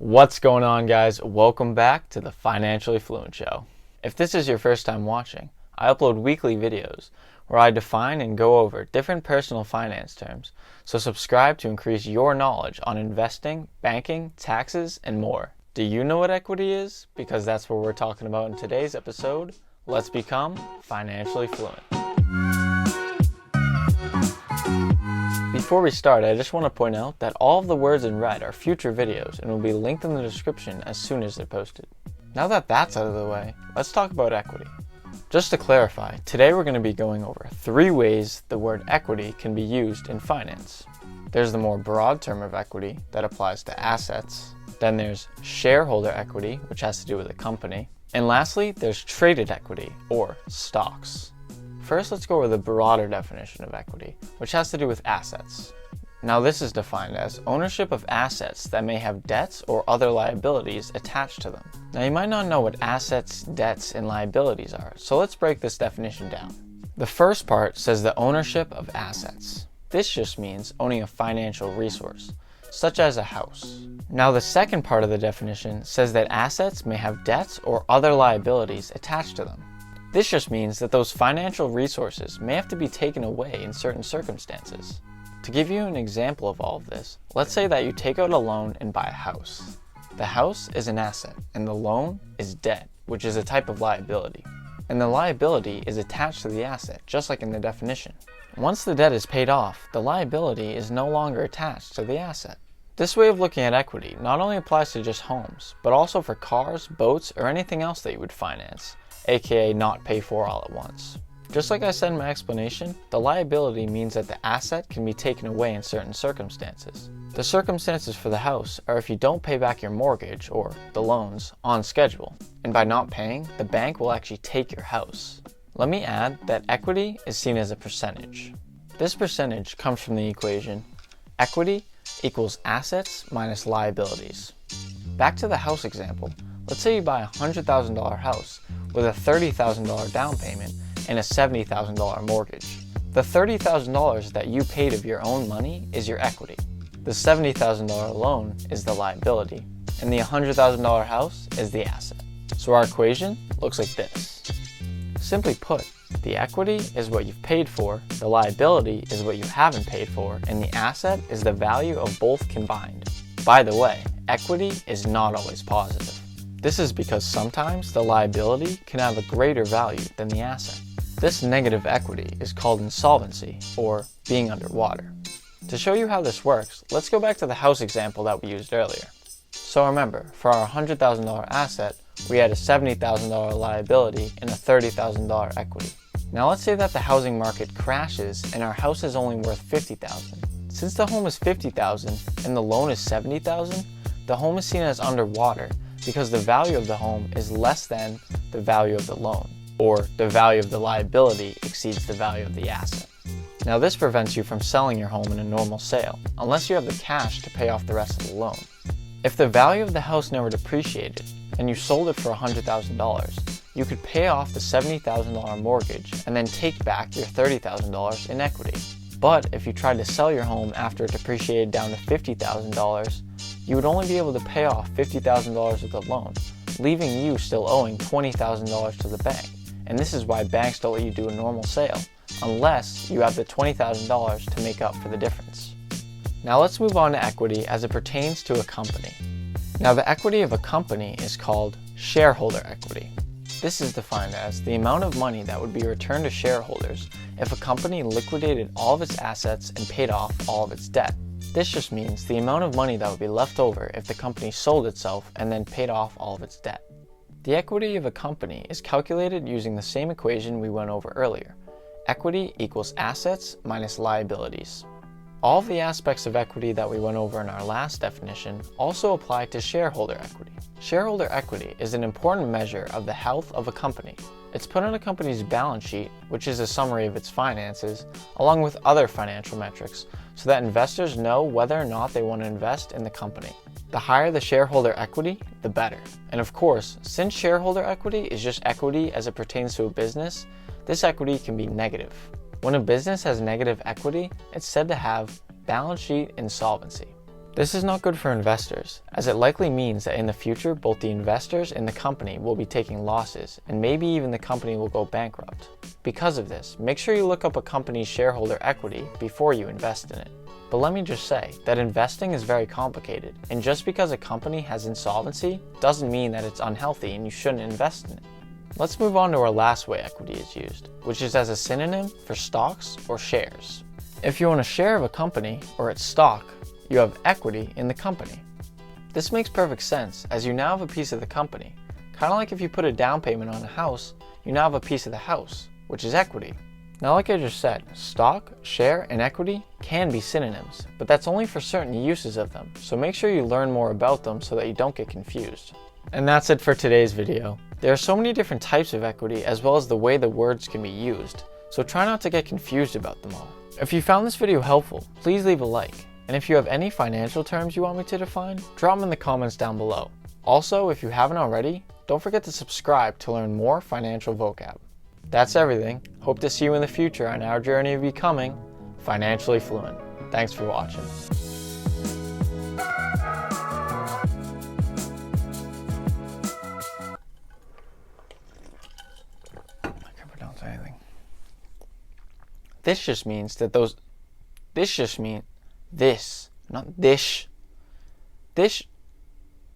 What's going on, guys? Welcome back to the Financially Fluent Show. If this is your first time watching, I upload weekly videos where I define and go over different personal finance terms, so subscribe to increase your knowledge on investing, banking, taxes, and more. Do you know what equity is? Because that's what we're talking about in today's episode. Let's become financially fluent. Before we start, I just want to point out that all of the words in red are future videos and will be linked in the description as soon as they're posted. Now that that's out of the way, let's talk about equity. Just to clarify, today we're going to be going over 3 ways the word equity can be used in finance. There's the more broad term of equity that applies to assets. Then there's shareholder equity, which has to do with a company. And lastly, there's traded equity, or stocks. First, let's go over the broader definition of equity, which has to do with assets. Now, this is defined as ownership of assets that may have debts or other liabilities attached to them. Now, you might not know what assets, debts, and liabilities are, so let's break this definition down. The first part says the ownership of assets. This just means owning a financial resource, such as a house. Now, the second part of the definition says that assets may have debts or other liabilities attached to them. This just means that those financial resources may have to be taken away in certain circumstances. To give you an example of all of this, let's say that you take out a loan and buy a house. The house is an asset, and the loan is debt, which is a type of liability. And the liability is attached to the asset, just like in the definition. Once the debt is paid off, the liability is no longer attached to the asset. This way of looking at equity not only applies to just homes, but also for cars, boats, or anything else that you would finance, aka not pay for all at once. Just like I said in my explanation, the liability means that the asset can be taken away in certain circumstances. The circumstances for the house are if you don't pay back your mortgage, or the loans, on schedule. And by not paying, the bank will actually take your house. Let me add that equity is seen as a percentage. This percentage comes from the equation equity equals assets minus liabilities. Back to the house example. Let's say you buy a $100,000 house with a $30,000 down payment and a $70,000 mortgage. The $30,000 that you paid of your own money is your equity. The $70,000 loan is the liability, and the $100,000 house is the asset. So our equation looks like this. Simply put, the equity is what you've paid for, the liability is what you haven't paid for, and the asset is the value of both combined. By the way, equity is not always positive. This is because sometimes the liability can have a greater value than the asset. This negative equity is called insolvency, or being underwater. To show you how this works, let's go back to the house example that we used earlier. So remember, for our $100,000 asset, we had a $70,000 liability and a $30,000 equity. Now let's say that the housing market crashes and our house is only worth $50,000. Since the home is $50,000 and the loan is $70,000, the home is seen as underwater because the value of the home is less than the value of the loan, or the value of the liability exceeds the value of the asset. Now this prevents you from selling your home in a normal sale, unless you have the cash to pay off the rest of the loan. If the value of the house never depreciated, and you sold it for $100,000, you could pay off the $70,000 mortgage and then take back your $30,000 in equity. But if you tried to sell your home after it depreciated down to $50,000, you would only be able to pay off $50,000 of the loan, leaving you still owing $20,000 to the bank. And this is why banks don't let you do a normal sale, unless you have the $20,000 to make up for the difference. Now let's move on to equity as it pertains to a company. Now the equity of a company is called shareholder equity. This is defined as the amount of money that would be returned to shareholders if a company liquidated all of its assets and paid off all of its debt. This just means the amount of money that would be left over if the company sold itself and then paid off all of its debt. The equity of a company is calculated using the same equation we went over earlier. Equity equals assets minus liabilities. All of the aspects of equity that we went over in our last definition also apply to shareholder equity. Shareholder equity is an important measure of the health of a company. It's put on a company's balance sheet, which is a summary of its finances, along with other financial metrics, so that investors know whether or not they want to invest in the company. The higher the shareholder equity, the better. And of course, since shareholder equity is just equity as it pertains to a business, this equity can be negative. When a business has negative equity, it's said to have balance sheet insolvency. This is not good for investors, as it likely means that in the future both the investors and the company will be taking losses, and maybe even the company will go bankrupt. Because of this, make sure you look up a company's shareholder equity before you invest in it. But let me just say that investing is very complicated, and just because a company has insolvency doesn't mean that it's unhealthy and you shouldn't invest in it. Let's move on to our last way equity is used, which is as a synonym for stocks or shares. If you own a share of a company or its stock, you have equity in the company. This makes perfect sense, as you now have a piece of the company. Kind of like if you put a down payment on a house, you now have a piece of the house, which is equity. Now, like I just said, stock, share, and equity can be synonyms, but that's only for certain uses of them, so make sure you learn more about them so that you don't get confused. And that's it for today's video. There are so many different types of equity as well as the way the words can be used, so try not to get confused about them all. If you found this video helpful, please leave a like. And if you have any financial terms you want me to define, drop them in the comments down below. Also, if you haven't already, don't forget to subscribe to learn more financial vocab. That's everything. Hope to see you in the future on our journey of becoming financially fluent. Thanks for watching. I can't pronounce anything. This just means that this, not this. This